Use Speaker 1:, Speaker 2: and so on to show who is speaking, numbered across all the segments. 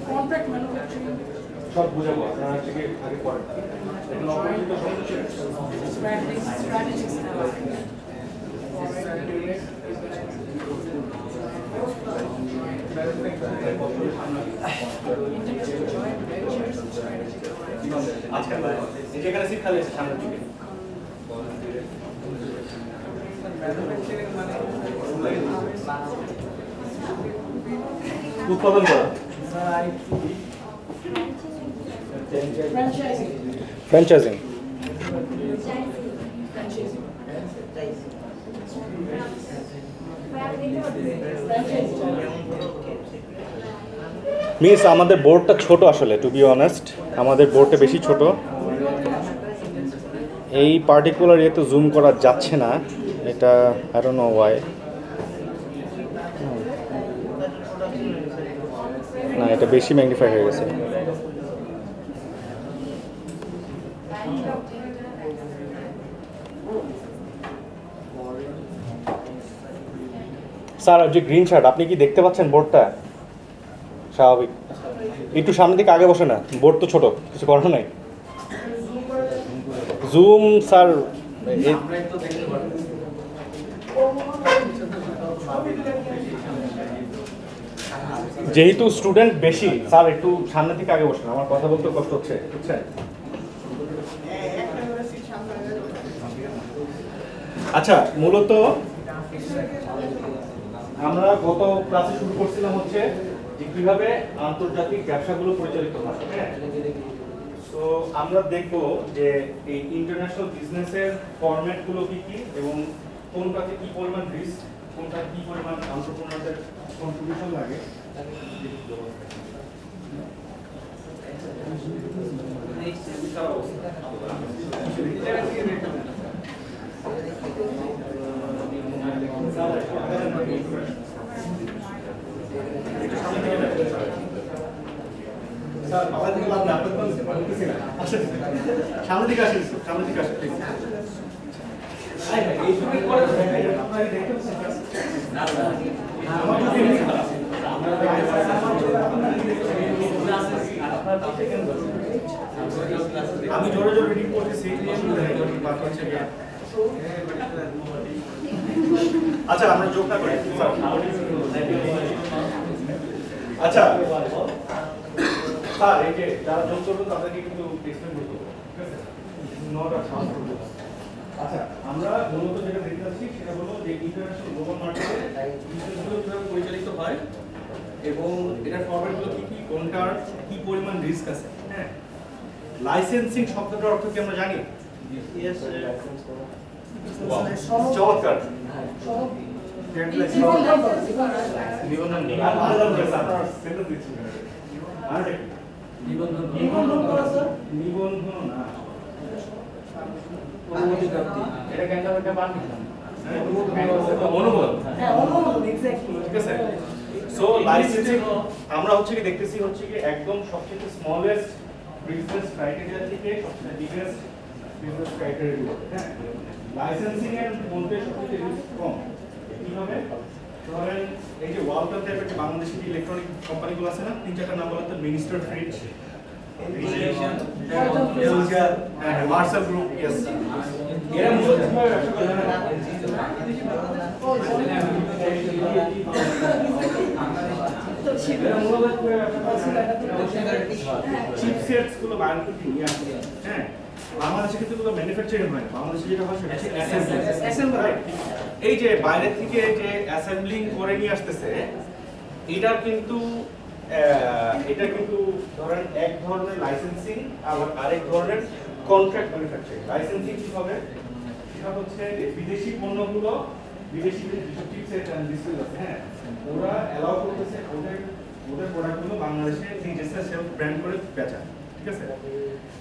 Speaker 1: Contract manufacturing
Speaker 2: সব বুঝাবো আপনারা হচ্ছে কি আগে পড়েন এখন অপরিচিত শব্দ ছিল
Speaker 1: স্ট্র্যাটেজিক
Speaker 2: আজকাল যেখানে শিক্ষা দিয়েছে সামনের দিকে উৎপাদন করা
Speaker 3: ফ্র্যাঞ্চাইজিং মিস আমাদের বোর্ডটা ছোট আসলে টু বি অনেস্ট আমাদের বোর্ডটা বেশি ছোট এই পার্টিকুলার ইয়েতে জুম করা যাচ্ছে না এটা আই ডোন্ট নো ওয়াই না এটা বেশি ম্যাগনিফাই হয়ে গেছে স্যার যে গ্রিন শার্ট আপনি কি দেখতে পাচ্ছেন বোর্ডটা স্বাভাবিক একটু সামনের দিকে আগে বসে না বোর্ড তো ছোট কিছু করার নাই জুম স্যার যেহেতু স্টুডেন্ট বেশি স্যার একটু সামনের দিকে আগে বসেন আমার কথা বলতে কষ্ট হচ্ছে বুঝছেন আচ্ছা মূলত আমরা গত ক্লাসে শুরু করছিলাম হচ্ছে যে কিভাবে আন্তর্জাতিক ব্যবসাগুলো পরিচালিত হয় তো আমরা দেখব যে এই ইন্টারন্যাশনাল বিজনেসের ফরম্যাটগুলো কি কি এবং কোনটাতে কি পরিমাণ রিস্ক কোনটাতে কি পরিমাণ এন্টারপ্রেনারদের কন্ট্রিবিউশন লাগে স্যার বাবা থেকে লাভ না আপনার বলতেছি না আসেন সামনের দিকে আসেন সামনের দিকে আসেন এই শুরু করে আপনারা দেখতে পাচ্ছেন না আমার তো এমনি খারাপ আমি জোরে জোরে রিডিং করতেছি আচ্ছা আমরা যোগ না করি আচ্ছা স্যার এই যে যারা যোগ করবেন তাদেরকে কিন্তু এক্সপ্লেন করতে হবে ঠিক আছে নট আ সাউন্ড প্রবলেম আচ্ছা আমরা মূলত যেটা দেখতে পাচ্ছি সেটা হলো যে ইন্টারন্যাশনাল গ্লোবাল মার্কেটে বিজনেসগুলো কিভাবে পরিচালিত হয় এবং এটার ফরম্যাটগুলো কি কি কোনটার কি পরিমাণ রিস্ক আছে হ্যাঁ লাইসেন্সিং শব্দটার অর্থ কি আমরা জানি ইয়েস চমৎকার নিবন্ধন নেই নিবন্ধন না এটা কেন একটা বাদ দিলাম অনুমোদন হ্যাঁ অনুমোদন এক্স্যাক্টলি ঠিক আছে সো লাইসেন্সিং আমরা হচ্ছে কি দেখতেছি হচ্ছে কি একদম সবচেয়ে স্মলেস্ট বিজনেস ক্রাইটেরিয়া থেকে সবচেয়ে বিগেস্ট বিজনেস ক্রাইটেরিয়া হ্যাঁ লাইসেন্সিং এর মধ্যে সবচেয়ে রিস্ক কম কিভাবে ধরেন এই যে ওয়ালটন টাইপের যে বাংলাদেশি ইলেকট্রনিক কোম্পানিগুলো আছে না তিন চারটা নাম বলতে Minister fridge Marcel group yes এরা মূলত চিপসেটস গুলো বাইরে থেকে নিয়ে আসে হ্যাঁ বাংলাদেশে কিন্তু এগুলো ম্যানুফ্যাকচারিং হয় বাংলাদেশে যেটা হয় সেটা অ্যাসেম্বলি রাইট এই যে বাইরে থেকে যে অ্যাসেম্বলিং করে নিয়ে আসতেছে এটা কিন্তু ধরেন এক ধরনের লাইসেন্সিং আবার আরেক ধরনের কন্ট্রাক্ট ম্যানুফ্যাকচারিং লাইসেন্সিং কি হবে সেটা হচ্ছে যে বিদেশি পণ্যগুলো বিদেশি যে চিপসেট এন্ড ডিসপ্লে আছে হ্যাঁ ওরা অ্যালাউ করতেছে ওদের প্রোডাক্টগুলো বাংলাদেশে নিজস্ব সেলফ ব্র্যান্ড করে বেচা ঠিক আছে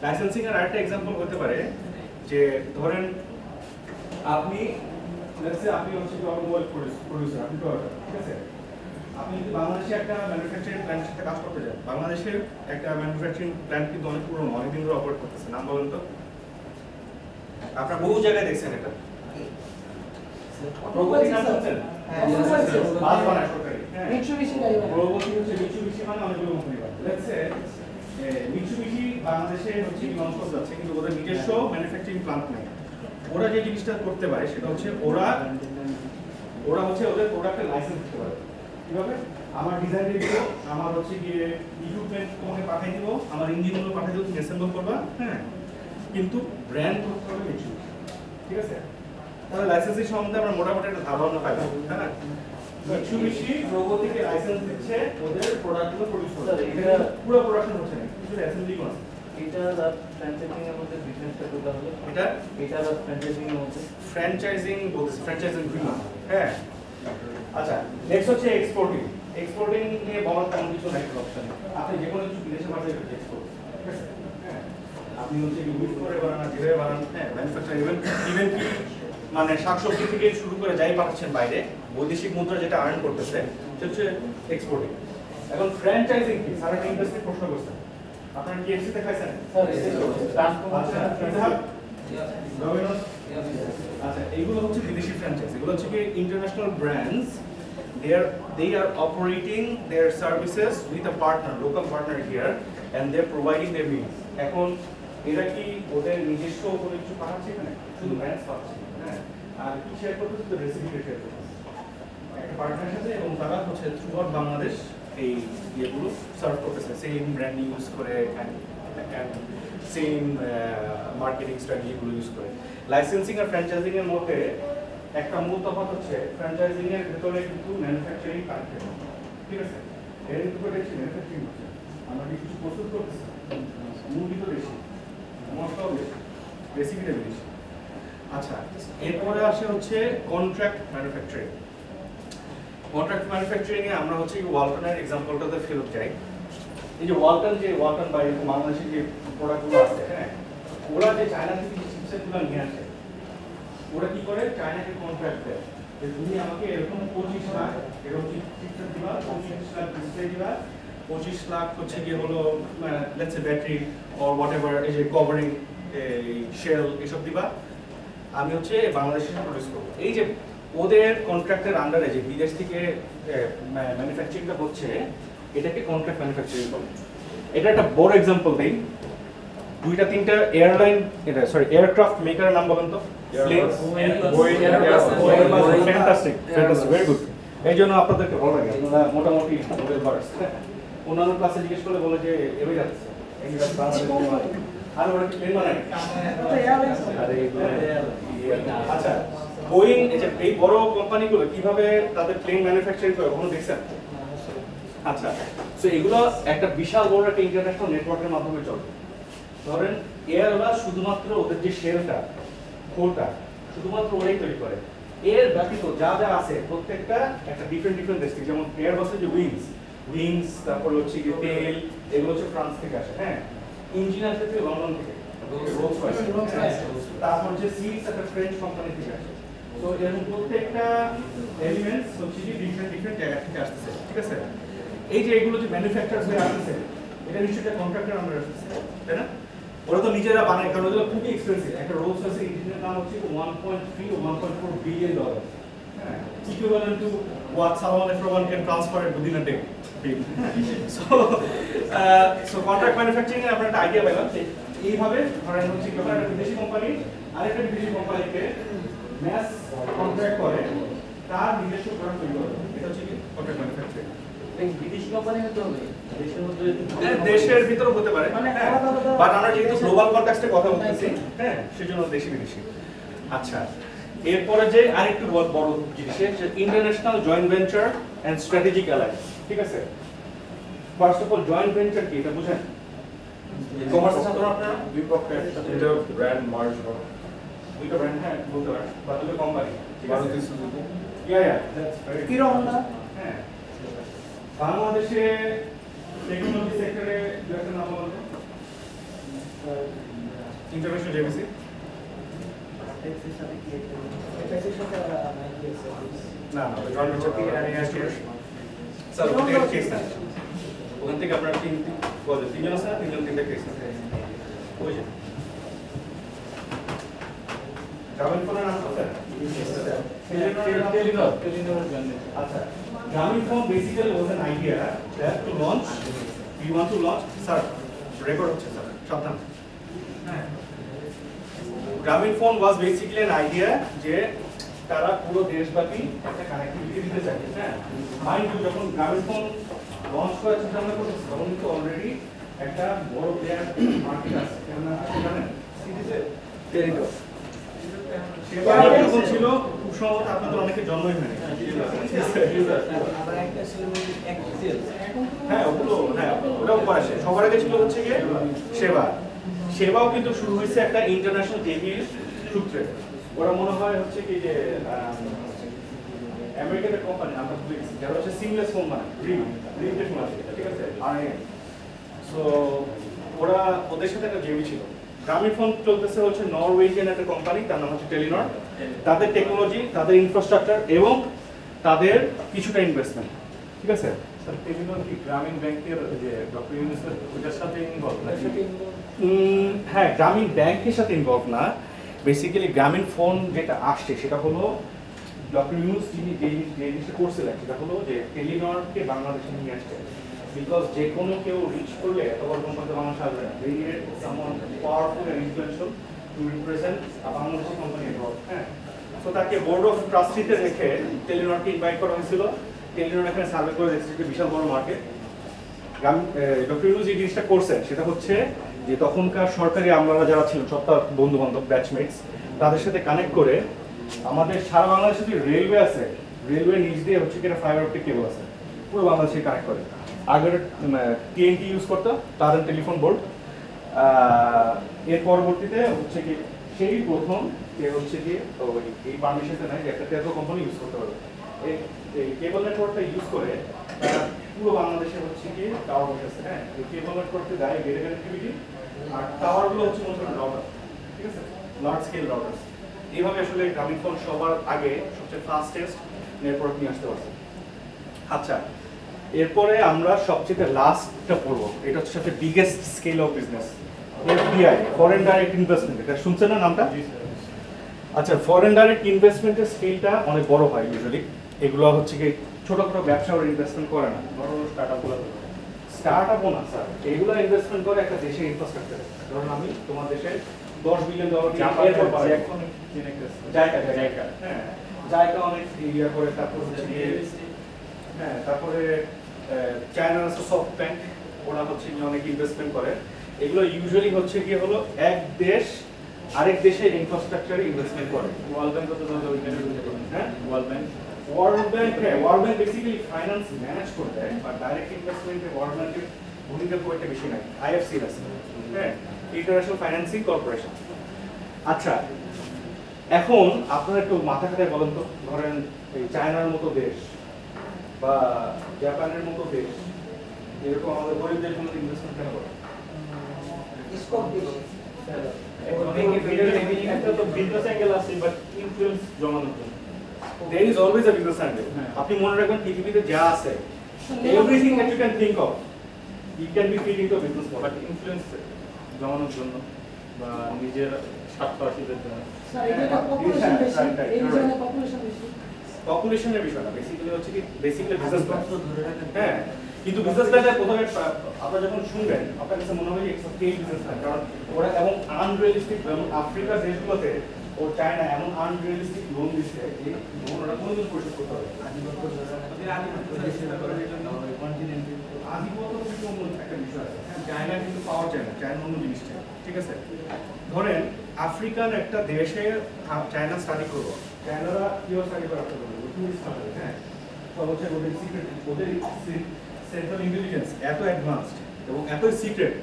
Speaker 3: লাইসেন্সিং এর আরেকটা एग्जांपल হতে পারে যে ধরেন আপনি লেটস সে আপনি হচ্ছে অটোমোবাইল প্রোডিউসার আপনি টয়োটা ঠিক আছে আপনি যদি বাংলাদেশে একটা ম্যানুফ্যাকচারিং প্ল্যান্টের সাথে কাজ করতে যান বাংলাদেশের একটা ম্যানুফ্যাকচারিং প্ল্যান্ট কিন্তু অনেক পুরনো অনেক দিন ধরে অপারেট করতেছে নাম বলেন তো আপনারা বহু জায়গায় দেখছেন এটা প্রগতি নাম শুনছেন? বাস বানায় সরকারি। হ্যাঁ।
Speaker 1: Mitsubishi গাড়ি বানায়।
Speaker 3: প্রগতি হচ্ছে মিৎসুবিশি মানে অনেকগুলো কোম্পানি বানায়। লেটস সে মিৎসুবিশি বাংলাদেশে হচ্ছে লঞ্চ করতে যাচ্ছে কিন্তু ওদের নিজস্ব ম্যানুফ্যাকচারিং প্ল্যান্ট নেই। ওরা যে জিনিসটা করতে পারে সেটা হচ্ছে ওরা হচ্ছে ওদের প্রোডাক্টের লাইসেন্স দিতে পারে। কিভাবে? আমার ডিজাইন দিব, আমার হচ্ছে গিয়ে ইকুইপমেন্ট তোমাকে পাঠিয়ে দিব, আমার ইঞ্জিনগুলো পাঠিয়ে দিব, তুমি অ্যাসেম্বল করবা, হ্যাঁ। কিন্তু ব্র্যান্ড করতে হবে মিৎসুবিশি। ঠিক আছে? তাহলে লাইসেন্সিং সম্বন্ধে আমরা মোটামুটি একটা ধারণা পাই, তাই না? মিৎসুবিশি প্রগতিকে লাইসেন্স দিচ্ছে ওদের প্রোডাক্টগুলো প্রডিউস করতে। এটা পুরো প্রোডাকশন হচ্ছে না, কিছু অ্যাসেম্বলি আছে।
Speaker 4: এটা ফ্র্যাঞ্চাইজিং এর মধ্যে বিজনেসটা করতে হবে।
Speaker 3: এটা
Speaker 4: ফ্র্যাঞ্চাইজিং এর মধ্যে
Speaker 3: ফ্র্যাঞ্চাইজিং হ্যাঁ। আচ্ছা, নেক্সট হচ্ছে এক্সপোর্টিং। এক্সপোর্টিং নিয়ে বলার তেমন কিছু নাই অপশন। আপনি যে কোনো কিছু বিদেশে পাঠাতে এক্সপোর্ট। ঠিক আছে? হ্যাঁ। আপনি হচ্ছে ইউজ করে বানান, যেভাবে বানান, হ্যাঁ, ম্যানুফ্যাকচার ইভেন কি মানে শাকসবজি থেকে শুরু করে যাই পাঠাচ্ছেন বাইরে, বৈদেশিক মুদ্রা যেটা আর্ন করতেছে সেটা হচ্ছে এক্সপোর্টিং। এখন ফ্র্যাঞ্চাইজিং কি? সারা ইন্ডাস্ট্রি প্রশ্ন করছেন। আপনারা কি এফসি তে খাইছেন? আচ্ছা, এইগুলো হচ্ছে বিদেশি ফ্র্যাঞ্চাইজি। এগুলো হচ্ছে কি international brands, they are operating their services with a partner, local partner here, and they're providing their meals. এখন এরা কি ওদের নিজস্ব কোনো কিছু পাঠাচ্ছে এখানে? শুধু ব্র্যান্ডস পাচ্ছে, হ্যাঁ। আর কি শেয়ার করতেছে? তো রেসিপিটা শেয়ার করতেছে একটা পার্টনারের সাথে, এবং তারা হচ্ছে থ্রুআউট বাংলাদেশ এই ইয়েগুলো সার্ভ করতেছে, সেম ব্র্যান্ডিং ইউজ করে অ্যান্ড সেম মার্কেটিং স্ট্র্যাটেজিগুলো ইউজ করে। লাইসেন্সিং আর ফ্র্যাঞ্চাইজিং এর মধ্যে একটা মূল তফাৎ হচ্ছে ফ্র্যাঞ্চাইজিং এর ভিতরে কিন্তু ম্যানুফ্যাকচারিং কানেক্টেড। ঠিক আছে? এর ভিতরে ম্যানুফ্যাকচারিং হচ্ছে, আমরা কিছু প্রস্তুত করতেছি, মূলই তো বেশি, মশলাও বেশি, রেসিপিটা বেশি। আচ্ছা, এরপরে আসে হচ্ছে কন্ট্রাক্ট ম্যানুফ্যাকচারিং। কন্ট্রাক্ট ম্যানুফ্যাকচারিং এ আমরা হচ্ছে ওয়ালটনের এক্সাম্পলটাতে ফেরত যাই। এই যে ওয়ালটন বা বাংলাদেশের যে প্রোডাক্টগুলো আছে, হ্যাঁ, ওরা যে চায়না থেকে যে চিপসেটগুলো নিয়ে আসে, ওরা কি করে? চায়নাকে কন্ট্রাক্ট দেয় যে তুমি আমাকে এরকম 25 লাখ এরকম চিপসেট দিবা, 25 লাখ ডিসপ্লে দিবা, 25 লাখ হচ্ছে গিয়ে হলো let's say battery or whatever, এই যে কভারিং, এই শেল, এসব দিবা, আমি হচ্ছে বাংলাদেশে প্রডিউস করব। এই যে ওদের কন্ট্রাক্টের আন্ডারে যে বিদেশ থেকে ম্যানুফ্যাকচারিংটা হচ্ছে, এটাকে কন্ট্রাক্ট ম্যানুফ্যাকচারিং বলে। এটা একটা বড় এক্সাম্পল দিই। দুইটা তিনটা এয়ারক্রাফট মেকারের নাম বলেন তো। Fantastic, very good. এই জন্য আপনাদেরকে ভালো লাগে, আপনারা মোটামুটি নোবেল বার্ডস। অন্যান্য ক্লাসে জিজ্ঞেস করলে বলে যে এভাবে যাচ্ছে, আর ওরা কি প্লেন বানায়? আচ্ছা, বোয়িং, এই বড় কোম্পানিগুলো কিভাবে তাদের প্লেন ম্যানুফ্যাকচারিং করে কখনো দেখছেন? আচ্ছা, সো এগুলো একটা বিশাল বড় একটা ইন্টারন্যাশনাল নেটওয়ার্কের মাধ্যমে চলে। ধরেন এয়ারওয়ালা শুধুমাত্র ওদের যে শেলটা, খোলটা শুধুমাত্র ওরাই তৈরি করে। এর ব্যতীত যা যা আছে প্রত্যেকটা একটা ডিফারেন্ট দেশ থেকে, যেমন এয়ারবাসের যে উইংস, তারপর হচ্ছে কি তেল, এগুলো হচ্ছে ফ্রান্স থেকে আসে, হ্যাঁ। ইঞ্জিন আসে থেকে লন্ডন থেকে, রোলস রয়েস। তারপর হচ্ছে সিটস একটা ফ্রেঞ্চ কোম্পানি থেকে আসে। তো এরকম প্রত্যেকটা এলিমেন্টস হচ্ছে কি ডিফারেন্ট জায়গা থেকে আসতেছে। ঠিক আছে? এই যে এগুলো যে ম্যানুফ্যাকচারার্স হয়ে আসতেছে, এটা নিশ্চয়ই কন্ট্রাক্টর আমরা আসতেছে, তাই না? ওরা তো নিজেরা বানায়, কারণ ওগুলো খুবই এক্সপেন্সিভ। একটা রোলস রয়েস ইঞ্জিনের দাম হচ্ছে 1.3 ও 1.4 বিলিয়ন ডলার, হ্যাঁ, equivalent to what Salman everyone can transfer it within a day. So contract manufacturing এর আমরা একটা আইডিয়া পেলাম যে এইভাবে ধরেন হচ্ছে কি একটা বিদেশি কোম্পানি আরেকটা বিদেশি কোম্পানিকে ম্যাস কন্ট্রাক্ট করে, তার নিজস্ব প্রোডাক্ট তৈরি করে। এটা হচ্ছে কি কন্ট্রাক্ট ম্যানুফ্যাকচারিং।
Speaker 4: বিদেশি কোম্পানি হতে হবে, দেশের মধ্যে
Speaker 3: দেশের ভিতরও হতে পারে, বাট আমরা যেহেতু গ্লোবাল কনটেক্সটে কথা বলতেছি, হ্যাঁ, সেজন্য দেশি বিদেশি। আচ্ছা, এরপরে যে আরেকটু বড় জিনিস, international joint venture and strategic alliance. ঠিক আছে? First of all joint venture কি এটা বুঝেন? কমার্স ছাত্র আপনারা
Speaker 2: দুই পক্ষে একসাথে ব্র্যান্ড মার্জ করা,
Speaker 3: দুটো ব্র্যান্ড, হ্যাঁ, বলতে পারেন, বা দুটো কোম্পানি। ঠিক আছে?
Speaker 2: Maruti Suzuki,
Speaker 3: that's very
Speaker 1: hero Honda.
Speaker 3: হ্যাঁ, বাংলাদেশে টেকনোলজি সেক্টরে দু একটা নাম বলতে, ইন্টারন্যাশনাল জেবিসি, না জয়েন্ট ভেঞ্চার থেকে স্যার ওদের কেস না, ওখান থেকে আপনারা তিনজন আছে না, তিনটা কেস আছে। ওই যে ট্রাভেল ফোনের নাম স্যার
Speaker 4: টেলিনর ব্র্যান্ড।
Speaker 3: আচ্ছা, Grameenphone basically was an idea that to launch, we want to launch, sir, record হচ্ছে স্যার, সাবধান। Grameenphone was basically an idea যে তারা পুরো দেশব্যাপী একটা কানেক্টিভিটি দিতে চায়, হ্যাঁ। মাইন্ড ইউ যখন Grameenphone লঞ্চ করার চিন্তা ভাবনা করতেছে তখন কিন্তু অলরেডি একটা বড় প্লেয়ার মার্কেট আছে, কেননা জানেন সিটিতে টেলিটক সেবা যখন ছিল খুব সম্ভবত আপনাদের অনেকে জন্মই হয়নি। হ্যাঁ ওগুলো, হ্যাঁ ওটাও করা শেষ। সবার আগে ছিল হচ্ছে গিয়ে সেবা। সেবাও কিন্তু শুরু হয়েছে একটা ইন্টারন্যাশনাল টেবিল সূত্রে। ওরা মনে হয় হচ্ছে কি যে আমেরিকান কোম্পানি, আমরা বুঝেছি, যারা হচ্ছে সিমলেস ফোন বানায়, ড্রিম টেকনোলজি, ঠিক আছে, আরএম। সো ওরা ওদের সাথে একটা জেবি ছিল। Grameenphone চলতেছে হচ্ছে নরওয়েজিয়ান একটা কোম্পানি, তার নাম হচ্ছে টেলিনর। তাদের টেকনোলজি, তাদের ইনফ্রাস্ট্রাকচার এবং তাদের কিছুটা ইনভেস্টমেন্ট, ঠিক আছে।
Speaker 2: স্যার টেলিনর কি গ্রামীণ ব্যাংকের যে ডক্টর ইউনূসের ওটার সাথে ইনভলভ নাকি?
Speaker 3: হ্যাঁ, গ্রামীণ ব্যাংকের সাথে ইনভলভ না। বেসিক্যালি Grameenphone যেটা আসছে সেটা হলো ডক্টর ইউনূস যিনি যে জিনিসটা করছিলেন সেটা হলো যে টেলিনরকে বাংলাদেশে নিয়ে আসছে। বিকজ যে কোনো কেউ রিচ করলে এত বড় কোম্পানিতে বাংলাদেশ আসবে না। They needed someone powerful and influential to represent a Bangladeshi company abroad, হ্যাঁ। সো তাকে বোর্ড অফ ট্রাস্টিতে রেখে টেলিনরকে ইনভাইট করা হয়েছিল। টেলিনর এখানে সার্ভে করে দেখছে যে বিশাল বড় মার্কেট। ডক্টর ইউনূস যে জিনিসটা করছেন সেটা হচ্ছে যে তখনকার সরকারি আমলারা যারা ছিল সব তার বন্ধু বান্ধব ব্যাচমেটস, তাদের সাথে কানেক্ট করে আমাদের সারা বাংলাদেশে যে রেলওয়ে আছে, রেলওয়ে নিচ দিয়ে হচ্ছে কি একটা ফাইবার অপটিক কেবল আছে, পুরো বাংলাদেশে কানেক্ট করে। আগের টিএনটি ইউজ করতো, তার টেলিফোন বোর্ড। এর পরবর্তীতে হচ্ছে কি সেই প্রথম যে হচ্ছে কি এই পারমিশনটা নেয় যে একটা টেলিফোন কোম্পানি ইউজ করতে পারবে। এই কেবল নেটওয়ার্কটা ইউজ করে তারা পুরো বাংলাদেশে হচ্ছে কি টাওয়ার বসেছে, হ্যাঁ। এই কেবল নেটওয়ার্কে গায়ে গেটে কানেক্টিভিটি আর টাওয়ারগুলো হচ্ছে মূলত রাউটার, ঠিক আছে, লার্জ স্কেল রাউটার। এইভাবে আসলে Grameenphone সবার আগে সবচেয়ে ফাস্টেস্ট নেটওয়ার্ক নিয়ে আসতে পারছে। আচ্ছা, এরপরে আমরা সবচেয়ে লাস্টটা পড়বো, এটা হচ্ছে সবচেয়ে biggest scale of business, FDI, foreign direct investment. এটা শুনছেন না নামটা? আচ্ছা, ফরেন ডাইরেক্ট ইনভেস্টমেন্টের স্কেলটা অনেক বড় হয় ইউজুয়ালি। এগুলো হচ্ছে কি ছোটখাটো ব্যবসা ওরা ইনভেস্টমেন্ট করে না, বড় বড় স্টার্টআপগুলো। স্টার্টআপও না স্যার, এগুলো ইনভেস্টমেন্ট করে একটা দেশের ইনফ্রাস্ট্রাকচারে। ধরুন আমি তোমার দেশে $10 বিলিয়ন জায়গা, হ্যাঁ, জায়গা অনেক এরিয়া করে। তারপর হচ্ছে হ্যাঁ, তারপরে চায়নার সফট ব্যাংক, ওরা হচ্ছে অনেক ইনভেস্টমেন্ট করে। এগুলো ইউজুয়ালি হচ্ছে কি হলো এক দেশ আরেক দেশের ইনফ্রাস্ট্রাকচারে ইনভেস্টমেন্ট করে।
Speaker 2: ওয়ার্ল্ড ব্যাংক তো তাহলে ওইখানে,
Speaker 3: হ্যাঁ,
Speaker 2: world bank
Speaker 3: world bank basically finance manage করতে হয়, বাট ডাইরেক্ট ইনভেস্টমেন্টে ওয়ার্ল্ড ব্যাংকের ভূমিকা খুব একটা বেশি নাই। আইএফসি আছে, হ্যাঁ, ইন্টারন্যাশনাল ফাইন্যান্সিং কর্পোরেশন। আচ্ছা, এখন আপনারা একটু মাথা খাটায় বলেন তো, ধরেন এই চায়নার মতো দেশ বা জাপানের মতো দেশ এরকম আমাদের গরিব দেশগুলোতে ইনভেস্টমেন্ট কেন করে?
Speaker 2: একটা তো বিজনেস অ্যাঙ্গেল আছে, বাট ইনফ্লুয়েন্স জমানোর জন্য।
Speaker 3: There is always a business angle. আপনি মনে রাখবেন পৃথিবীতে যা আছে, everything that you can think of, it can be fit into a business model.
Speaker 2: But influence জমানোর জন্য বা নিজের স্বার্থ হাসিলের জন্য।
Speaker 1: স্যার এটা পপুলেশন বেশি, এই জন্য পপুলেশন বেশি।
Speaker 3: পপুলেশনের বিষয় না, বেসিক্যালি হচ্ছে কি বেসিক্যালি বিজনেস প্ল্যান। হ্যাঁ, কিন্তু বিজনেস প্ল্যানটা প্রথমে আপনারা যখন শুনবেন আপনার কাছে মনে হয় যে একটা ফেল বিজনেস প্ল্যান, কারণ ওরা এমন আনরিয়েলিস্টিক, যেমন আফ্রিকার দেশগুলোতে ও চায়না এমন আনরিয়েলিস্টিক লোন দিচ্ছে যে লোন ওরা কোনোদিন পরিশোধ করতে পারবে না। আধিপত্য কিন্তু অন্য একটা বিষয় আছে। হ্যাঁ, চায়না কিন্তু পাওয়ার চায় না, চায়না অন্য জিনিসটা, ঠিক আছে। ধরেন আফ্রিকার একটা দেশে চায়না স্টাডি করবো, চায়নারা কিভাবে স্টাডি করে রাখতে পারবে, হ্যাঁ, তো হচ্ছে ওদের সিক্রেট, ওদের সেন্ট্রাল ইন্টেলিজেন্স এত অ্যাডভান্সড এবং এতই সিক্রেট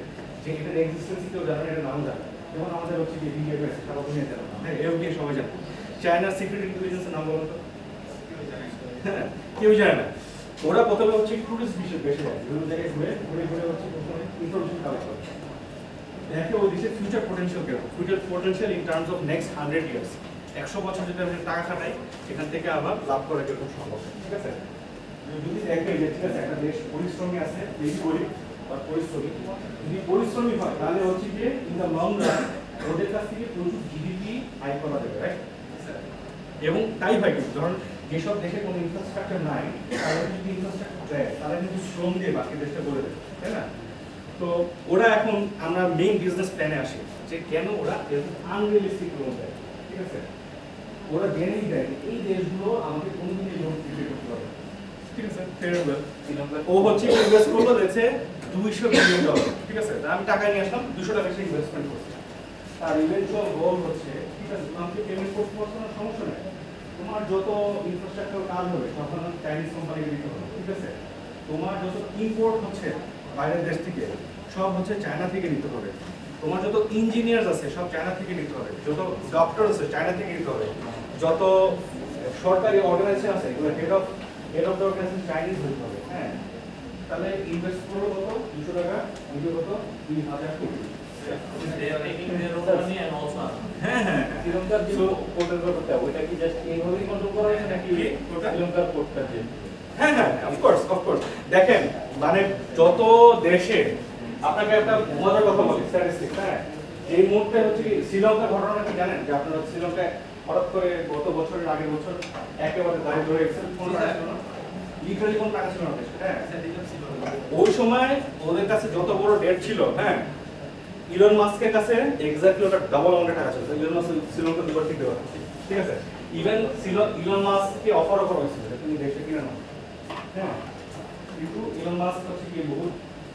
Speaker 3: যে এটার এক্সিস্টেন্স কেউ জানে না, এটার নাম জানে। যেমন আমাদের হচ্ছে কি ডিএফএস, সারা দুনিয়া জানে না, হ্যাঁ, এও দিয়ে সবাই জানে। চায়নার সিক্রেট ইন্টেলিজেন্সের নাম বলুন তো? হ্যাঁ, কেউ জানে না। ওরা প্রথমে হচ্ছে টুরিস্ট বিষয় বেশি যায়, বিভিন্ন জায়গায় ঘুরে ঘুরে ঘুরে হচ্ছে প্রথমে ইনফরমেশন কালেক্ট করে দেখে ওই দেশের ফিউচার পোটেনশিয়াল কেন, future potential in terms of next 100 years, 100 বছর যদি আমরা টাকা খাটাই এখান থেকে আবার লাভ করা কিরকম সম্ভব, ঠিক আছে। যদি দেখে যে ঠিক আছে একটা দেশ পরিশ্রমী আছে, বেশি গরিব বা পরিশ্রমী, যদি পরিশ্রমী হয় তাহলে হচ্ছে গিয়ে ইন দ্য লং রান ওদের কাছ থেকে প্রচুর জিডিপি আয় করা যাবে, রাইট। এবং তাই হয় কিন্তু ধরুন যেসব দেশে কোনো ইনফ্রাস্ট্রাকচার নাই তারা যদি ইনফ্রাস্ট্রাকচার দেয় তারা কিন্তু শ্রম দিয়ে বাকি দেশটা করে দেয়, তাই না? তো ওরা এখন আমরা মেইন বিজনেস প্ল্যানে আসি যে কেন ওরা এরকম আনরিয়েলিস্টিক লোন দেয়, ঠিক আছে? ওরা জেনেই দেয় যে এই দেশগুলো আমাকে কোনোদিনই লোন দিতে করতে পারবে, ঠিক আছে? ও হচ্ছে ইনভেস্ট করলো দেখছে $200 বিলিয়ন, ঠিক আছে? আমি টাকা নিয়ে আসলাম, $200 সে ইনভেস্টমেন্ট করছে। তার ইভেন্টুয়াল গোল হচ্ছে, ঠিক আছে, তোমাকে পেমেন্ট করতে পারছো না, সমস্যা নেই, তোমার যত ইনফ্রাস্ট্রাকচার কাজ হবে তখন চাইনিজ কোম্পানিকে দিতে হবে, ঠিক আছে? তোমার যত ইম্পোর্ট হচ্ছে বাইরের দেশ থেকে সব হচ্ছে চায়না থেকে নিতে হবে, তোমার যত ইঞ্জিনিয়ার আছে সব চায়না থেকে নিতে হবে, যত ডক্টর আছে চায়না থেকে নিতে হবে, যত সরকারি অর্গানাইজেশন আছে এগুলো head of the organization Chinese হতে হবে। হ্যাঁ, তাহলে ইনভেস্ট করবো কত? $200, নিবে কত? 2000 কোটি। হ্যাঁ হ্যাঁ,
Speaker 4: শ্রীলঙ্কার যে পোর্টের ব্যাপারটা ওইটা কি জাস্ট এইভাবেই কন্ট্রোল করা হয়েছে নাকি শ্রীলঙ্কার পোর্টটা যে?
Speaker 3: হ্যাঁ হ্যাঁ, অফকোর্স। দেখেন মানে যত দেশে, আপনাকে একটা মজার কথা বলি, স্ট্যাটিস্টিক্স, হ্যাঁ, এই মুহূর্তে হচ্ছে কি শ্রীলঙ্কার ঘটনা কি জানেন? যে আপনারা শ্রীলঙ্কায় হঠাৎ করে গত বছরের আগের বছর একেবারে দাঁড়িয়ে ধরে গেছে, কোনো টাকা ছিল না, লিটারালি কোনো টাকা ছিল না দেশে, হ্যাঁ। ওই সময় ওদের কাছে যত বড় ডেট ছিল, হ্যাঁ, ইলন মাস্কের কাছে এক্স্যাক্টলি ওটা ডাবল অ্যামাউন্টের টাকা ছিল। ইলন মাস্ক শ্রীলঙ্কা দুবার ঠিক দেওয়া, ঠিক আছে? ইভেন ইলন মাস্ককে অফারও করা হয়েছিল যে তুমি দেশে কিনে নাও, হ্যাঁ, কিন্তু ইলন মাস্ক হচ্ছে কি বহু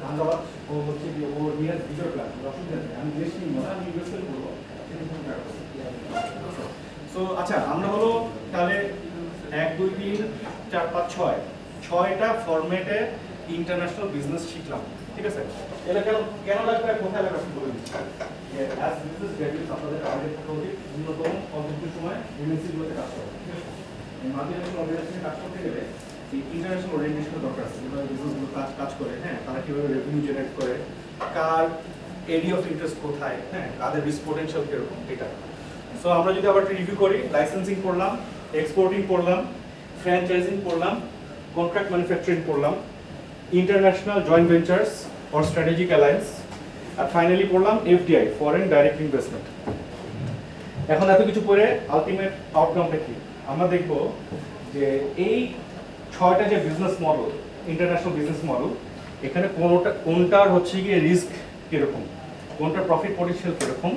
Speaker 3: ধান্দাবাজ, ও হচ্ছে কি ও নিয়ে ভিডিও প্ল্যান, অসুবিধা নেই, আমি দেশ কিনবো না, আমি ইনভেস্টমেন্ট করবো। সো আচ্ছা, আমরা হলো তাহলে 1 2 3 4 5 6 6টা ফরম্যাটে ইন্টারন্যাশনাল বিজনেস শিখলাম, ঠিক আছে? এটা কেন লাগবে, কোথায় লাগবে আপনি বলে দিচ্ছি। অ্যাজ বিজনেস গ্র্যাজুয়েটস আপনাদের টার্গেট থাকা উচিত ন্যূনতম অল্প সময় এমএনসি গুলোতে কাজ করা, ঠিক আছে? এই মাল্টিন্যাশনাল অর্গানাইজেশনে কাজ করতে গেলে এই ইন্টারন্যাশনাল ওরিয়েন্টেশনের দরকার আছে, যেভাবে বিজনেসগুলো কাজ করে, হ্যাঁ, তারা কিভাবে রেভিনিউ জেনারেট করে, কার এরিয়া অফ ইন্টারেস্ট কোথায়, হ্যাঁ, তাদের রিস্ক পোটেনশিয়াল কিরকম, এটা। সো আমরা যদি আবার রিভিউ করি, লাইসেন্সিং পড়লাম, এক্সপোর্টিং পড়লাম, ফ্র্যাঞ্চাইজিং পড়লাম, কন্ট্রাক্ট ম্যানুফ্যাকচারিং পড়লাম, international joint ventures or strategic alliance, আর ফাইনালি পড়লাম এফডিআই, ফরেন ডাইরেক্ট ইনভেস্টমেন্ট। এখন এত কিছু পড়ে আলটিমেট আউটকামটা কি আমরা দেখব, যে এই 6টা যে business model, international business model, এখানে কোনটার হচ্ছে গিয়ে রিস্ক কিরকম, কোনটার প্রফিট পটেনশিয়াল কিরকম,